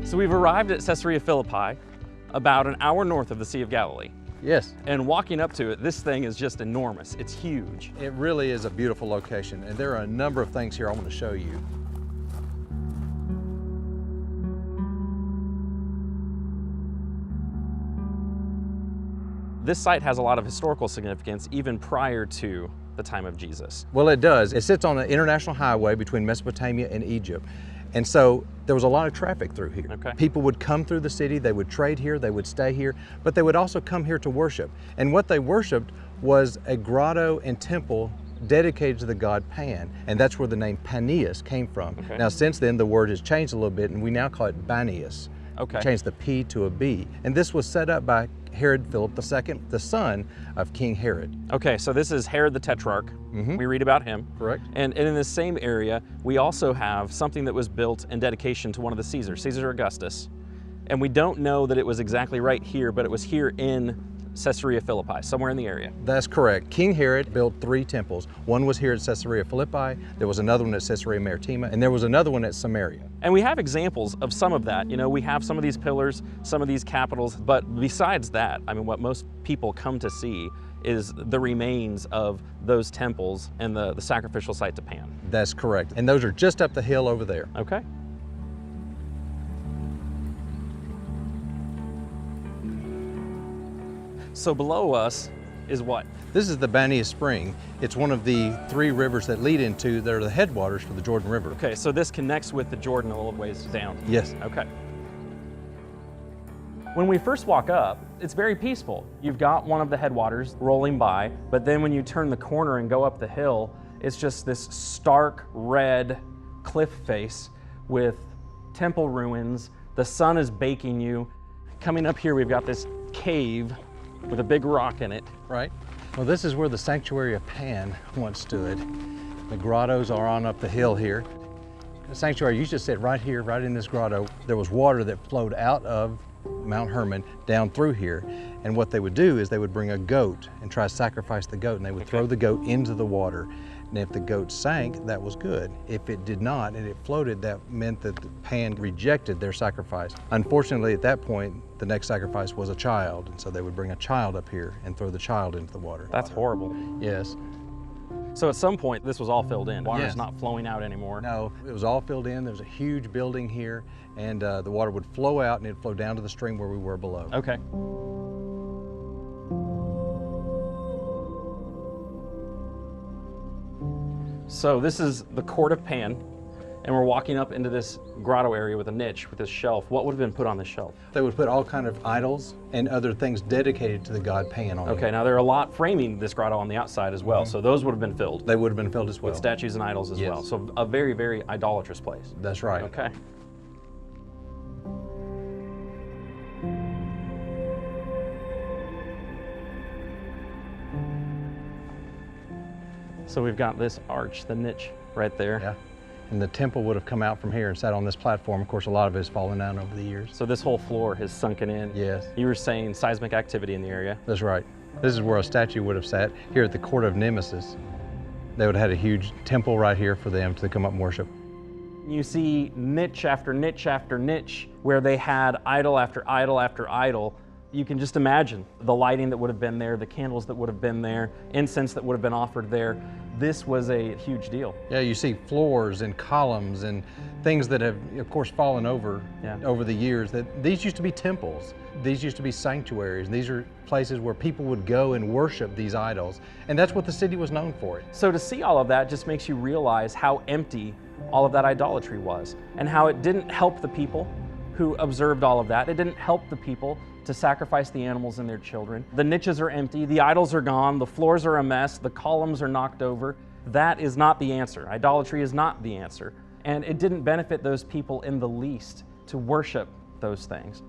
So we've arrived at Caesarea Philippi, about an hour north of the Sea of Galilee. Yes. And walking up to it, this thing is just enormous. It's huge. It really is a beautiful location, and there are a number of things here I want to show you. This site has a lot of historical significance even prior to the time of Jesus. Well, it does. It sits on an international highway between Mesopotamia and Egypt. And so there was a lot of traffic through here. Okay. People would come through the city, they would trade here, they would stay here, but they would also come here to worship. And what they worshiped was a grotto and temple dedicated to the god Pan, and that's where the name Paneas came from. Okay. Now, since then, the word has changed a little bit, and we now call it Banias. Okay. Changed the P to a B. And this was set up by Herod Philip II, the son of King Herod. Okay, so this is Herod the Tetrarch. Mhm. We read about him. Correct. And in this same area, we also have something that was built in dedication to one of the Caesars, Caesar Augustus. And we don't know that it was exactly right here, but it was here in Caesarea Philippi, somewhere in the area. That's correct. King Herod built 3 temples. One was here at Caesarea Philippi, there was another one at Caesarea Maritima, and there was another one at Samaria. And we have examples of some of that. You know, we have some of these pillars, some of these capitals, but besides that, I mean, what most people come to see is the remains of those temples and the sacrificial site to Pan. That's correct. And those are just up the hill over there. Okay. So below us is what? This is the Banias Spring. It's one of the 3 rivers that lead into, that are the headwaters for the Jordan River. Okay, so this connects with the Jordan a little ways down. Yes. Okay. When we first walk up, it's very peaceful. You've got one of the headwaters rolling by, but then when you turn the corner and go up the hill, it's just this stark red cliff face with temple ruins. The sun is baking you. Coming up here, we've got this cave with a big rock in it. Right. Well, this is where the sanctuary of Pan once stood. The grottos are on up the hill here. The sanctuary used to sit right here, right in this grotto. There was water that flowed out of Mount Hermon down through here. And what they would do is they would bring a goat and try to sacrifice the goat, and they would throw the goat into the water. And if the goat sank, that was good. If it did not and it floated, that meant that Pan rejected their sacrifice. Unfortunately, at that point, the next sacrifice was a child, and so they would bring a child up here and throw the child into the water. That's horrible. Yes. So at some point, this was all filled in. Water's Yes. not flowing out anymore. No, it was all filled in. There was a huge building here, and the water would flow out and it'd flow down to the stream where we were below. Okay. So this is the court of Pan, and we're walking up into this grotto area with a niche, with this shelf. What would have been put on this shelf? They would put all kind of idols and other things dedicated to the god Pan on Okay, it. now there are a lot framing this grotto on the outside as well, so those would have been filled They would have been filled as well. with statues and idols as Yes. well. So a very, very idolatrous place. That's right. Okay. So we've got this arch, the niche right there. Yeah. And the temple would have come out from here and sat on this platform. Of course, a lot of it has fallen down over the years. So this whole floor has sunken in. Yes. You were saying seismic activity in the area. That's right. This is where a statue would have sat, here at the court of Nemesis. They would have had a huge temple right here for them to come up and worship. You see niche after niche after niche where they had idol after idol after idol. You can just imagine the lighting that would have been there, the candles that would have been there, incense that would have been offered there. This was a huge deal. Yeah, you see floors and columns and things that have, of course, fallen over over the years. That these used to be temples. These used to be sanctuaries. These are places where people would go and worship these idols. And that's what the city was known for. So to see all of that just makes you realize how empty all of that idolatry was and how it didn't help the people who observed all of that. It didn't help the people to sacrifice the animals and their children. The niches are empty, the idols are gone, the floors are a mess, the columns are knocked over. That is not the answer. Idolatry is not the answer. And it didn't benefit those people in the least to worship those things.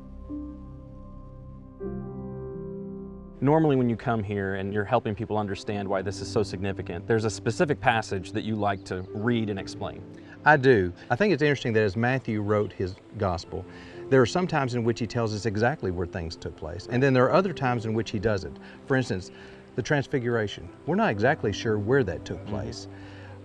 Normally when you come here and you're helping people understand why this is so significant, there's a specific passage that you like to read and explain. I do. I think it's interesting that as Matthew wrote his gospel, there are some times in which he tells us exactly where things took place, and then there are other times in which he doesn't. For instance, the Transfiguration. We're not exactly sure where that took place.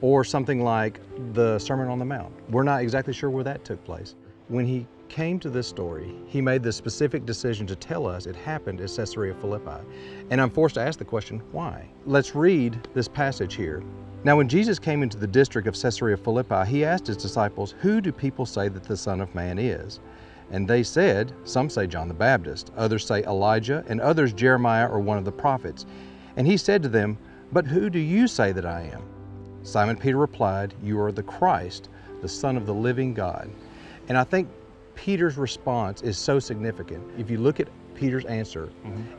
Or something like the Sermon on the Mount. We're not exactly sure where that took place. when he came to this story, he made the specific decision to tell us it happened at Caesarea Philippi. And I'm forced to ask the question, why? Let's read this passage here. Now, when Jesus came into the district of Caesarea Philippi, he asked his disciples, "Who do people say that the Son of Man is?" And they said, "Some say John the Baptist, others say Elijah, and others Jeremiah or one of the prophets." And he said to them, "But who do you say that I am?" Simon Peter replied, "You are the Christ, the Son of the living God." And I think Peter's response is so significant. If you look at Peter's answer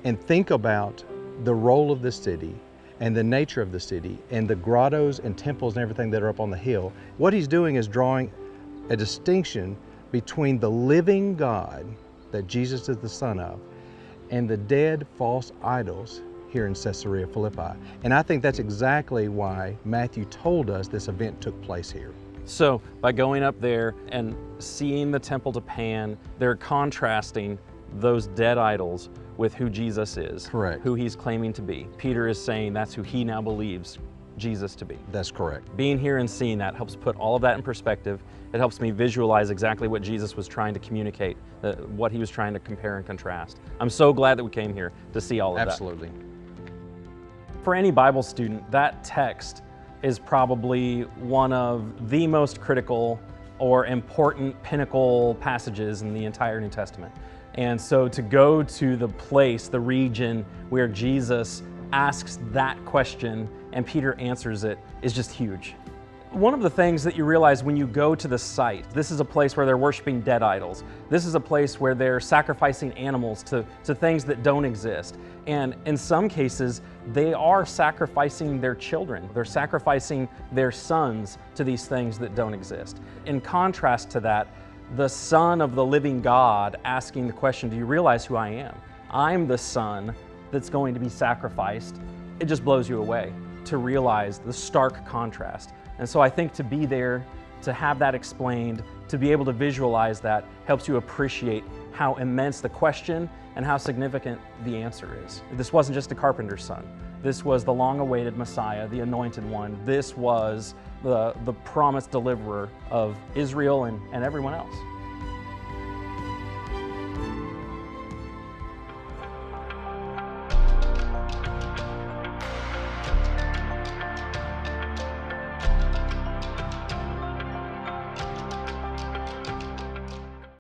and think about the role of the city and the nature of the city and the grottos and temples and everything that are up on the hill, what he's doing is drawing a distinction between the living God that Jesus is the Son of and the dead false idols here in Caesarea Philippi. And I think that's exactly why Matthew told us this event took place here. So by going up there and seeing the temple to Pan, they're contrasting those dead idols with who Jesus is. Correct. Who he's claiming to be. Peter is saying that's who he now believes Jesus to be. That's correct. Being here and seeing that helps put all of that in perspective. It helps me visualize exactly what Jesus was trying to communicate, what he was trying to compare and contrast. I'm so glad that we came here to see all of that. Absolutely. For any Bible student, that text is probably one of the most critical or important pinnacle passages in the entire New Testament. And so to go to the place, the region where Jesus asks that question and Peter answers it is just huge. One of the things that you realize when you go to the site, this is a place where they're worshiping dead idols. This is a place where they're sacrificing animals to things that don't exist. And in some cases, they are sacrificing their children. They're sacrificing their sons to these things that don't exist. In contrast to that, the Son of the living God asking the question, do you realize who I am? I'm the Son that's going to be sacrificed. It just blows you away to realize the stark contrast. And so I think to be there, to have that explained, to be able to visualize that helps you appreciate how immense the question and how significant the answer is. This wasn't just a carpenter's son. This was the long-awaited Messiah, the anointed one. This was the promised deliverer of Israel and everyone else.